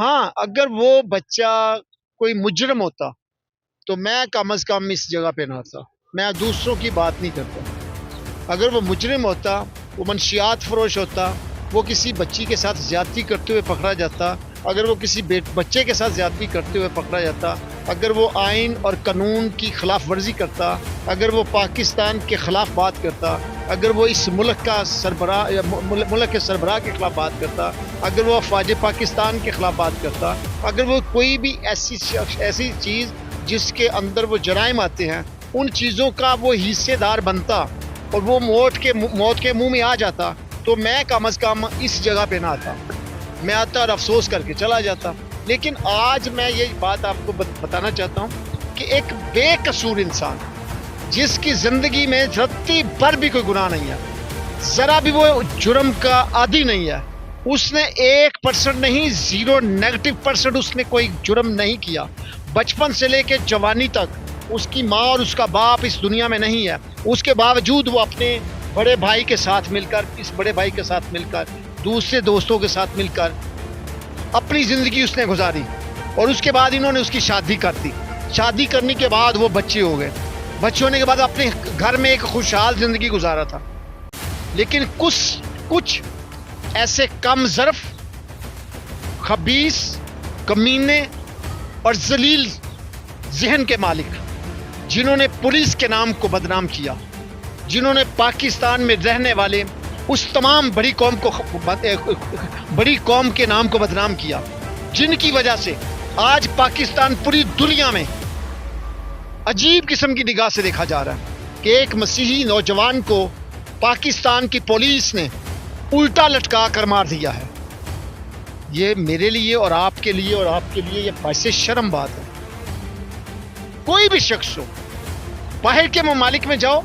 हाँ, अगर वो बच्चा कोई मुजरिम होता तो मैं कम से कम इस जगह पे ना था। मैं दूसरों की बात नहीं करता। अगर वो मुजरिम होता, वो मंशियात फरोश होता, वो किसी बच्ची के साथ ज्यादती करते हुए पकड़ा जाता, अगर वो किसी बच्चे के साथ ज्यादती करते हुए पकड़ा जाता, अगर वो आइन और कानून की खिलाफ वर्जी करता, अगर वो पाकिस्तान के खिलाफ बात करता, अगर वो इस मुल्क का सरबराह या मुल्क के सरबराह के खिलाफ बात करता, अगर वो अफवाज पाकिस्तान के खिलाफ बात करता, अगर वो कोई भी ऐसी चीज़ जिसके अंदर वो जराइम आते हैं उन चीज़ों का वो हिस्सेदार बनता और वो मौत के मुंह में आ जाता, तो मैं कम अज़ कम इस जगह पे ना आता। मैं आता और अफसोस करके चला जाता। लेकिन आज मैं ये बात आपको बताना चाहता हूँ कि एक बेकसूर इंसान जिसकी ज़िंदगी में रत्ती भर भी कोई गुनाह नहीं है, ज़रा भी वो जुर्म का आदी नहीं है, उसने 1% नहीं 0 -% उसने कोई जुर्म नहीं किया। बचपन से लेकर जवानी तक उसकी माँ और उसका बाप इस दुनिया में नहीं है, उसके बावजूद वो अपने बड़े भाई के साथ मिलकर, इस बड़े भाई के साथ मिलकर, दूसरे दोस्तों के साथ मिलकर अपनी ज़िंदगी उसने गुजारी। और उसके बाद इन्होंने उसकी शादी कर दी। शादी करने के बाद वो बच्चे हो गए। बच्चे होने के बाद अपने घर में एक खुशहाल ज़िंदगी गुजारा था। लेकिन कुछ ऐसे कम ज़र्फ, खबीस, कमीने और जलील जहन के मालिक, जिन्होंने पुलिस के नाम को बदनाम किया, जिन्होंने पाकिस्तान में रहने वाले उस तमाम बड़ी कौम के नाम को बदनाम किया, जिनकी वजह से आज पाकिस्तान पूरी दुनिया में अजीब किस्म की निगाह से देखा जा रहा है कि एक मसीही नौजवान को पाकिस्तान की पुलिस ने उल्टा लटका कर मार दिया है। ये मेरे लिए और आपके लिए ये बाइसे शर्म बात है। कोई भी शख्स हो, बाहर के ममालिक में जाओ,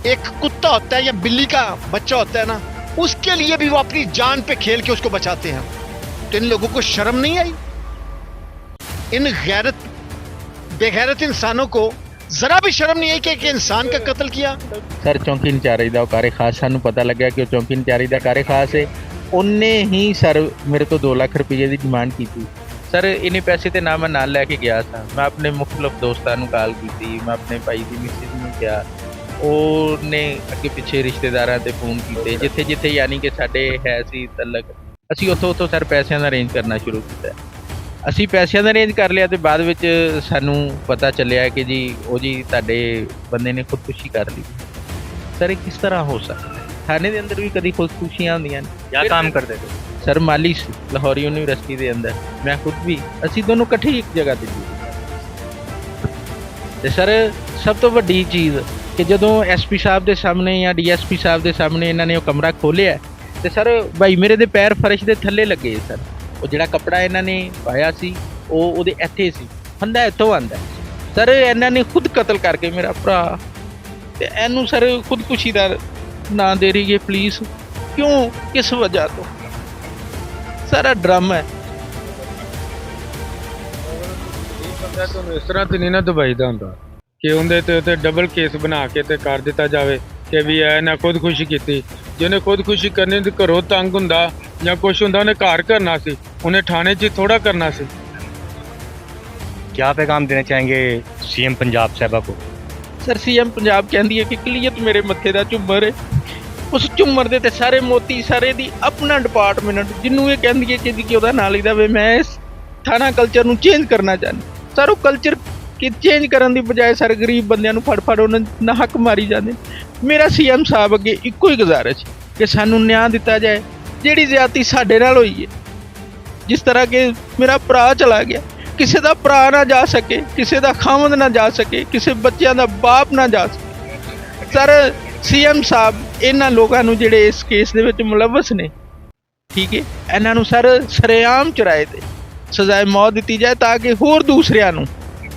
एक कुत्ता होता है या बिल्ली का बच्चा होता है ना, उसके लिए भी वो अपनी जान पे खेल के उसको बचाते हैं। तो इन लोगों को शर्म नहीं आई? इन बेगैरत इंसानों को जरा भी शर्म नहीं आई कि एक इंसान का कत्ल किया। सर चौंकी इंचार्ज का कारे खास सानू पता लग्या कि चौंकी इंचार्ज का कारे खास है, उन्ने ही सर मेरे तो 2 लाख रुपये की डिमांड की थी। सर इन्हें पैसे तो ना मैं नाल लैके गया था, मैं अपने मुख्तलिफ दोस्तों को कॉल की, मैं अपने भाई की मिसेज में किया, ਉਹਨੇ ਅੱਗੇ ਪਿੱਛੇ ਰਿਸ਼ਤੇਦਾਰਾਂ ਤੇ ਫੋਨ ਕੀਤੇ, ਜਿੱਥੇ ਜਿੱਥੇ ਯਾਨੀ ਕਿ ਸਾਡੇ ਹੈ ਸੀ ਤਲਕ, ਅਸੀਂ ਉੱਥੋਂ ਸਰ ਪੈਸਿਆਂ ਦਾ ਅਰੇਂਜ ਕਰਨਾ ਸ਼ੁਰੂ ਕੀਤਾ। ਅਸੀਂ ਪੈਸਿਆਂ ਦਾ ਅਰੇਂਜ ਕਰ ਲਿਆ ਤੇ ਬਾਅਦ ਵਿੱਚ ਸਾਨੂੰ ਪਤਾ ਚੱਲਿਆ ਕਿ ਜੀ ਉਹ ਜੀ ਤੁਹਾਡੇ ਬੰਦੇ ਨੇ ਖੁਦਕੁਸ਼ੀ ਕਰ ਲਈ। ਸਰ ਇਹ ਕਿਸ ਤਰ੍ਹਾਂ ਹੋ ਸਕਦਾ? ਥਾਣੇ ਦੇ ਅੰਦਰ ਵੀ ਕਦੀ ਖੁਦਕੁਸ਼ੀਆਂ ਹੁੰਦੀਆਂ ਨੇ। क्या काम करते थे? ਸਰ ਮਾਲੀ ਲਾਹੌਰ ਯੂਨੀਵਰਸਿਟੀ ਦੇ ਅੰਦਰ ਮੈਂ ਖੁਦ ਵੀ, ਅਸੀਂ ਦੋਨੋਂ ਇਕੱਠੇ ਇੱਕ ਜਗ੍ਹਾ ਤੇ ਜੀ। ਤੇ ਸਰ ਸਭ ਤੋਂ ਵੱਡੀ ਚੀਜ਼ कि जो SP साहब के सामने या DSP साहब के सामने इन्होंने वो कमरा खोलिया तो सर भाई मेरे दे पैर फर्श के थले लगे। सर वो जो कपड़ा इन्होंने पाया सी वो इत्थे सी, फंदा इतों आंदा। सर इन्होंने खुद कतल करके मेरा भरा ते इनू सर खुदकुशी का ना दे रही है पुलिस, क्यों, किस वजह तो? सारा ड्रामा है। इस तरह तो नहीं ना दबाईदा होंदा कि उनके उत्ते डबल केस बना के ते कर दिता जाए कि भी इन्हें खुदकुशी की, जिन्हें खुदकुशी करनी तो घरों तंग होंदा या कुछ होंदा उन्हें घर करना सी, उन्हें थाने च थोड़ा करना सी। क्या पैगाम देना चाहेंगे CM पंजाब साहबा को? सर CM पंजाब कहती है कि कलीयत मेरे मत्थे का झुमर है, उस झुमर के सारे मोती सारे दी अपना डिपार्टमेंट जिन्हों ये कहती है कि वह ना लिखता वे मैं इस थाना कल्चर में चेंज करना चाहती। सर वो कल्चर कि चेंज करने की बजाय सर गरीब बंदियां नूं फड़ उन्होंने ना हक मारी जाते। मेरा CM साहब अगे इको ही गुजारिश कि सानू न्याय दिता जाए, जिहड़ी ज्यादती साडे नाल होई है। जिस तरह के मेरा भरा चला गया, किसी का भरा ना जा सके, किसी का खामद ना जा सके, किसी बच्चों का बाप ना जा सके। सर CM साहब इन्हां लोगों नूं जिहड़े इस केस दे विच मुलवस ने, ठीक है, इन्हां नूं सर सरेआम चौराहे ते सजाए मौत दी जाए ताकि होर दूसरियां नूं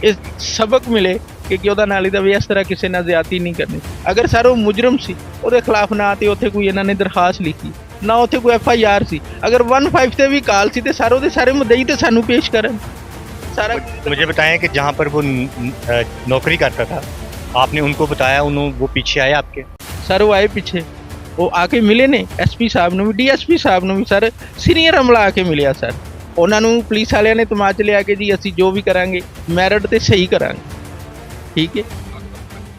इस सबक मिले कि ਉਹਦਾ ਨਾਲ ਦਾ ਵੀ ਇਸ ਤਰ੍ਹਾਂ ਕਿਸੇ ਨਾਲ ਜ਼ਿਆਦਤੀ ਨਹੀਂ ਕਰਨੀ। अगर सर वो मुजरम सी ਉਹਦੇ ਖਿਲਾਫ ਨਾ ਤੇ ਉੱਥੇ ਕੋਈ ਇਹਨਾਂ ਨੇ ਦਰਖਾਸਤ ਲਿਖੀ ਨਾ, ਉੱਥੇ ਕੋਈ FIR ਸੀ, अगर 15 ਤੇ ਵੀ ਕਾਲ ਸੀ ਤੇ ਸਰ ਉਹਦੇ ਸਾਰੇ ਮੁੱਦੇ ਹੀ ਤੇ ਸਾਨੂੰ ਪੇਸ਼ ਕਰਨ। सारा मुझे बताएं कि जहाँ पर वो नौकरी करता था आपने उनको बताया, वो पीछे आए आपके? सर वो आए पीछे, वो आके मिले ने SP साहब ने भी, DSP साहब ने भी, सर सीनियर अमला आके मिलिया। सर ਉਹਨਾਂ ਨੂੰ ਪੁਲਿਸ ਵਾਲਿਆਂ ਨੇ ਤਮਾਚ ਲਿਆ ਕਿ ਜੀ ਅਸੀਂ ਜੋ ਵੀ ਕਰਾਂਗੇ ਮੈਰਿਟ ਤੇ ਸਹੀ ਕਰਾਂਗੇ, ਠੀਕ ਹੈ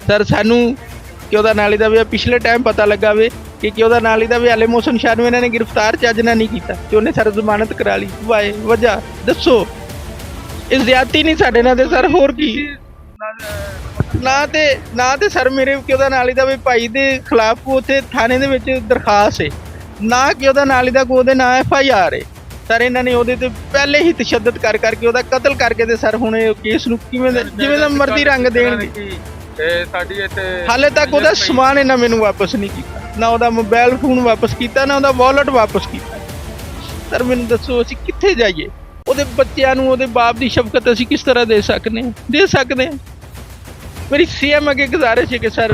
ਸਰ। ਸਾਨੂੰ ਕਿ ਉਹਦਾ ਨਾਲ ਦਾ ਵੀ ਪਿਛਲੇ ਟਾਈਮ ਪਤਾ ਲੱਗਾ ਵੇ ਕਿ ਉਹਦਾ ਨਾਲ ਦਾ ਵੀ ਹਾਲੇ ਮੋਸ਼ਨ ਸ਼ਾਹ ਨੂੰ ਇਹਨਾਂ ਨੇ ਗ੍ਰਿਫਤਾਰ ਚੱਜ ਨਾਲ ਨਹੀਂ ਕੀਤਾ ਤੇ ਉਹਨੇ ਸਰ ਜ਼ਮਾਨਤ ਕਰਾ ਲਈ। ਵਾਏ ਵਜ੍ਹਾ ਦੱਸੋ, ਇਹ ਜ਼ਿਆਦਤੀ ਨਹੀਂ ਸਾਡੇ ਨਾਲ ਤੇ ਸਰ ਹੋਰ ਕੀ। ਨਾ ਤੇ ਸਰ ਮੇਰੇ ਕਿ ਉਹਦਾ ਨਾਲ ਦਾ ਵੀ ਭਾਈ ਦੇ ਖਿਲਾਫ ਉੱਥੇ ਥਾਣੇ ਦੇ ਵਿੱਚ ਦਰਖਾਸਤ ਹੈ, ਨਾ ਕਿ ਉਹਦਾ ਨਾਲ ਦਾ ਕੋਈ ਉਹਦੇ ਨਾਂ FIR ਹੈ ਸਰ। ਇਹਨਾਂ ਨੇ ਉਹਦੇ ਤੇ ਪਹਿਲੇ ਹੀ ਤਸ਼ੱਦਦ ਕਰਕੇ ਉਹਦਾ ਕਤਲ ਕਰਕੇ ਤੇ ਸਰ ਹੁਣ ਇਹ ਕੇਸ ਨੂੰ ਕਿਵੇਂ ਜਿਵੇਂ ਦਾ ਮਰਜ਼ੀ ਰੰਗ ਦੇਣਗੇ। ਤੇ ਸਾਡੀ ਇੱਥੇ ਹਾਲੇ ਤੱਕ ਉਹਦਾ ਸਮਾਨ ਇਹਨਾਂ ਮੈਨੂੰ ਵਾਪਸ ਨਹੀਂ ਕੀਤਾ, ਨਾ ਉਹਦਾ ਮੋਬਾਈਲ ਫੋਨ ਵਾਪਸ ਕੀਤਾ, ਨਾ ਉਹਦਾ ਵਾਲਟ ਵਾਪਸ ਕੀਤਾ। ਸਰ ਮੈਨੂੰ ਦੱਸੋ ਅਸੀਂ ਕਿੱਥੇ ਜਾਈਏ? ਉਹਦੇ ਬੱਚਿਆਂ ਨੂੰ ਉਹਦੇ ਬਾਪ ਦੀ ਸ਼ਫਕਤ ਅਸੀਂ ਕਿਸ ਤਰ੍ਹਾਂ ਦੇ ਸਕਦੇ ਹਾਂ? ਮੇਰੀ CM ਅੱਗੇ ਗੁਜ਼ਾਰਿਸ਼ ਹੈ ਕਿ ਸਰ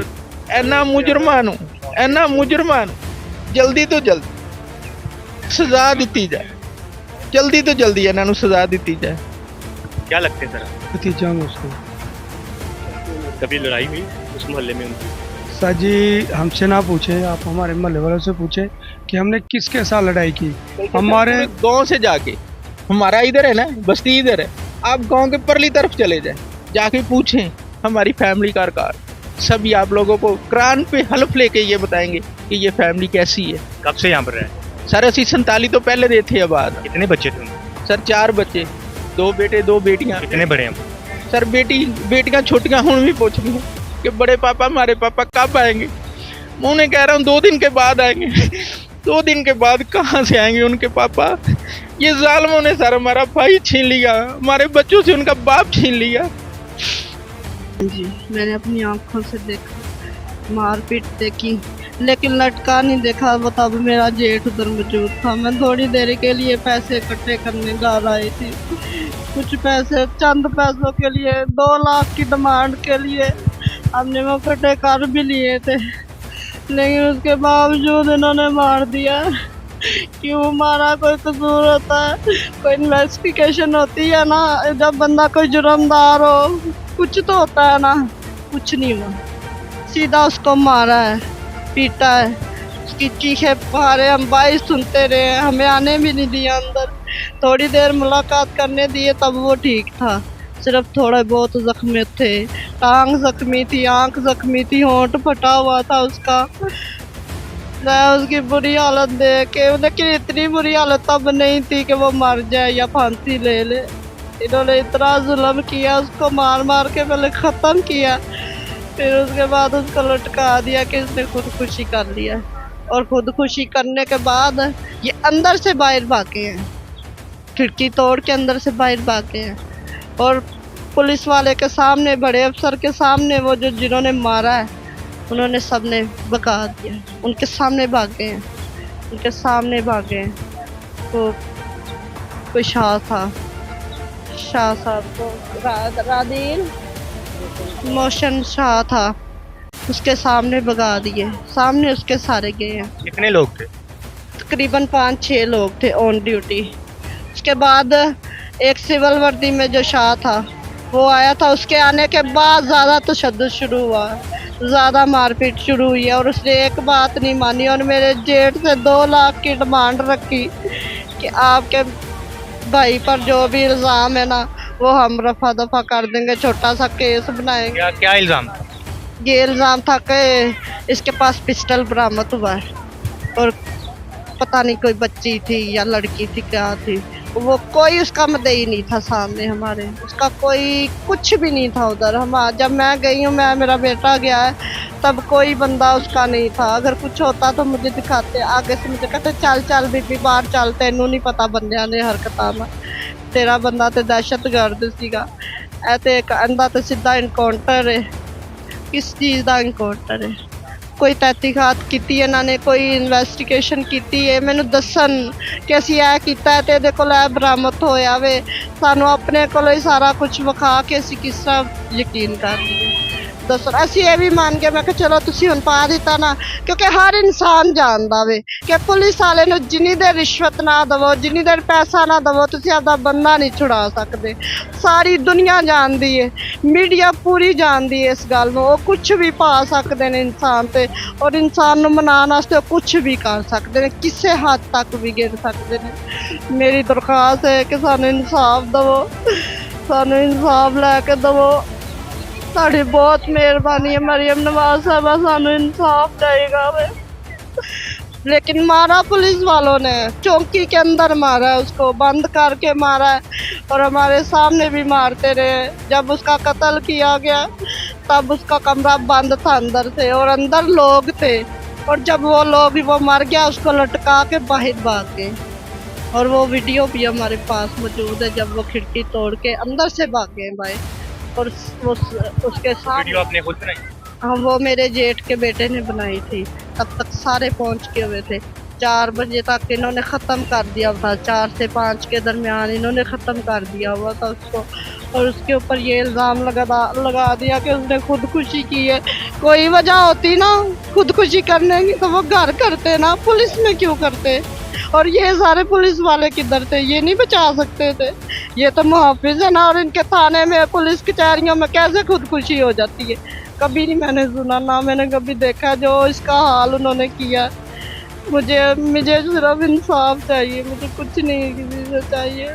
ਇਹਨਾਂ ਮੁਜਰਮਾਂ ਨੂੰ ਜਲਦੀ ਤੋਂ ਜਲਦੀ ਸਜ਼ਾ ਦਿੱਤੀ ਜਾਏ, जल्दी तो जल्दी है ना सजा दी जाए। क्या लगते हैं सर? भतीजा हूँ उसको। कभी लड़ाई हुई उस मोहल्ले में उनकी? सर जी हमसे ना पूछे, आप हमारे मोहल्ले वालों से पूछे कि हमने किसके साथ लड़ाई की। हमारे गांव से जाके, हमारा इधर है ना बस्ती इधर है, आप गांव के परली तरफ चले जाए, जाके पूछें हमारी फैमिली का रिकॉर्ड सभी आप लोगों को कान पे हल्फ लेके ये बताएंगे कि ये फैमिली कैसी है। कब से यहाँ पर रहे सर असी 47 तो पहले दे थे आबाद। कितने बच्चे थे उनके? सर 4 बच्चे, 2 बेटे 2 बेटियां। कितने बड़े हैं सर? बेटियां छोटियां हूँ भी पूछ रही हैं कि बड़े पापा हमारे पापा कब आएंगे। मैं उन्हें कह रहा हूँ 2 दिन के बाद आएंगे। 2 दिन के बाद कहाँ से आएंगे उनके पापा? ये जालिमों ने सर हमारा भाई छीन लिया, हमारे बच्चों से उनका बाप छीन लिया। जी मैंने अपनी आंखों से देखा, मारपीट देखी, लेकिन लटका नहीं देखा। बताओ मेरा जेठ उधर मौजूद था। मैं थोड़ी देर के लिए पैसे इकट्ठे करने घर आई थी, कुछ पैसे चंद पैसों के लिए 2 लाख की डिमांड के लिए हमने वो इकट्ठे कर भी लिए थे, लेकिन उसके बावजूद इन्होंने मार दिया। क्यों मारा? कोई कसूर होता है, कोई इन्वेस्टिगेशन होती है ना, जब बंदा कोई जुर्मदार हो कुछ तो होता है ना, कुछ नहीं हुआ। सीधा उसको मारा है, पीटा है, उसकी चीखे पुकारे हम भाई सुनते रहे, हमें आने भी नहीं दिया अंदर। थोड़ी देर मुलाकात करने दिए तब वो ठीक था, सिर्फ थोड़े बहुत जख्मी थे, टांग जख्मी थी, आंख जख्मी थी, होंठ फटा हुआ था उसका। मैं उसकी बुरी हालत देख के, लेकिन इतनी बुरी हालत तब नहीं थी कि वो मर जाए या फांसी ले ले। इन्होंने इतना जुल्म किया, उसको मार मार के पहले ख़त्म किया, फिर उसके बाद उसको लटका दिया कि इसने खुदकुशी कर लिया। और खुदकुशी करने के बाद ये अंदर से बाहर भागे हैं, खिड़की तोड़ के अंदर से बाहर भागे हैं। और पुलिस वाले के सामने, बड़े अफसर के सामने, वो जो जिन्होंने मारा है उन्होंने सबने भगा दिया, उनके सामने भागे हैं, उनके सामने भागे हैं। तो कोई शाह साहब को रादील मोशन शाह था, उसके सामने भगा दिए, सामने उसके सारे गए हैं। कितने लोग थे? तकरीबन 5-6 लोग थे ऑन ड्यूटी। उसके बाद एक सिविल वर्दी में जो शाह था वो आया था, उसके आने के बाद ज़्यादा तशद्दुद शुरू हुआ, ज़्यादा मारपीट शुरू हुई है। और उसने एक बात नहीं मानी और मेरे जेठ से 2 लाख की डिमांड रखी कि आपके भाई पर जो भी इल्ज़ाम है ना वो हम रफा दफा कर देंगे, छोटा सा केस बनाएंगे। क्या इल्ज़ाम था? ये इल्ज़ाम था कि इसके पास पिस्टल बरामद हुआ है और पता नहीं कोई बच्ची थी या लड़की थी, क्या थी वो, कोई उसका मदई नहीं था सामने हमारे, उसका कोई कुछ भी नहीं था उधर। हम जब मैं गई हूँ, मेरा बेटा गया है, तब कोई बंदा उसका नहीं था। अगर कुछ होता तो मुझे दिखाते, आगे से मुझे कहते चल बीबी बाहर चल, तेनू नहीं पता बंदियां ने हरकतां दा, तेरा बंदा तो दहशतगर्द सीगा। ऐ ते एक अंधा तो सीधा इनकाउंटर है। किस चीज़ का इनकाउंटर है? कोई तहकीकात की इन्होंने, कोई इन्वेस्टिगेशन की है, मैनू दसन कि असीं ऐ कीता है ते इहदे कोल ऐ बरामद होया वे, सानू अपने कोलों ही सारा कुछ विखा के असीं किस तरह यकीन कर लईए। ਦੱਸੋ ਅਸੀਂ ਇਹ ਵੀ ਮੰਨ ਕੇ ਮੈਂ ਕਿਹਾ ਚਲੋ ਤੁਸੀਂ ਹੁਣ ਪਾ ਦਿੱਤਾ ਨਾ, ਕਿਉਂਕਿ ਹਰ ਇਨਸਾਨ ਜਾਣਦਾ ਵੇ ਕਿ ਪੁਲਿਸ ਵਾਲੇ ਨੂੰ ਜਿੰਨੀ ਦੇਰ ਰਿਸ਼ਵਤ ਨਾ ਦੇਵੋ, ਜਿੰਨੀ ਦੇਰ ਪੈਸਾ ਨਾ ਦੇਵੋ, ਤੁਸੀਂ ਆਪਦਾ ਬੰਦਾ ਨਹੀਂ ਛੁਡਾ ਸਕਦੇ। ਸਾਰੀ ਦੁਨੀਆ ਜਾਣਦੀ ਹੈ, ਮੀਡੀਆ ਪੂਰੀ ਜਾਣਦੀ ਹੈ ਇਸ ਗੱਲ ਨੂੰ। ਉਹ ਕੁਝ ਵੀ ਪਾ ਸਕਦੇ ਨੇ ਇਨਸਾਨ ਤੇ, ਔਰ ਇਨਸਾਨ ਨੂੰ ਮਨਾਉਣ ਵਾਸਤੇ ਉਹ ਕੁਝ ਵੀ ਕਰ ਸਕਦੇ ਨੇ, ਕਿਸੇ ਹੱਦ ਤੱਕ ਵੀ ਗਿਰ ਸਕਦੇ ਨੇ। ਮੇਰੀ ਦਰਖਾਸਤ ਹੈ ਕਿ ਸਾਨੂੰ ਇਨਸਾਫ ਦੇਵੋ, ਸਾਨੂੰ ਇਨਸਾਫ ਲੈ ਕੇ ਦੇਵੋ। साड़ी बहुत मेहरबानी है, मरियम नवाज साहबा सानू इंसाफ देगा वे। लेकिन मारा पुलिस वालों ने, चौकी के अंदर मारा है, उसको बंद करके मारा है और हमारे सामने भी मारते रहे। जब उसका कत्ल किया गया तब उसका कमरा बंद था अंदर से, और अंदर लोग थे, और जब वो मर गया उसको लटका के बाहर भाग गए। और वो वीडियो भी हमारे पास मौजूद है, जब वो खिड़की तोड़ के अंदर से भाग गए बाहर। और उसके साथ वीडियो आपने खुद बनाई? हाँ, वो मेरे जेठ के बेटे ने बनाई थी। तब तक सारे पहुंच के हुए थे। 4 बजे तक इन्होंने ख़त्म कर दिया था, 4 से 5 के दरमियान इन्होंने ख़त्म कर दिया हुआ था उसको। और उसके ऊपर ये इल्ज़ाम लगा दिया कि उसने खुदकुशी की है। कोई वजह होती ना खुदकुशी करने की तो वो घर करते ना, पुलिस में क्यों करते? और ये सारे पुलिस वाले किधर थे? ये नहीं बचा सकते थे? ये तो मुहाफिज है ना, और इनके थाने में पुलिस कचहरियों में कैसे खुदकुशी हो जाती है? कभी नहीं मैंने सुना, ना मैंने कभी देखा जो इसका हाल उन्होंने किया। मुझे सिर्फ इंसाफ चाहिए, मुझे कुछ नहीं किसी से चाहिए।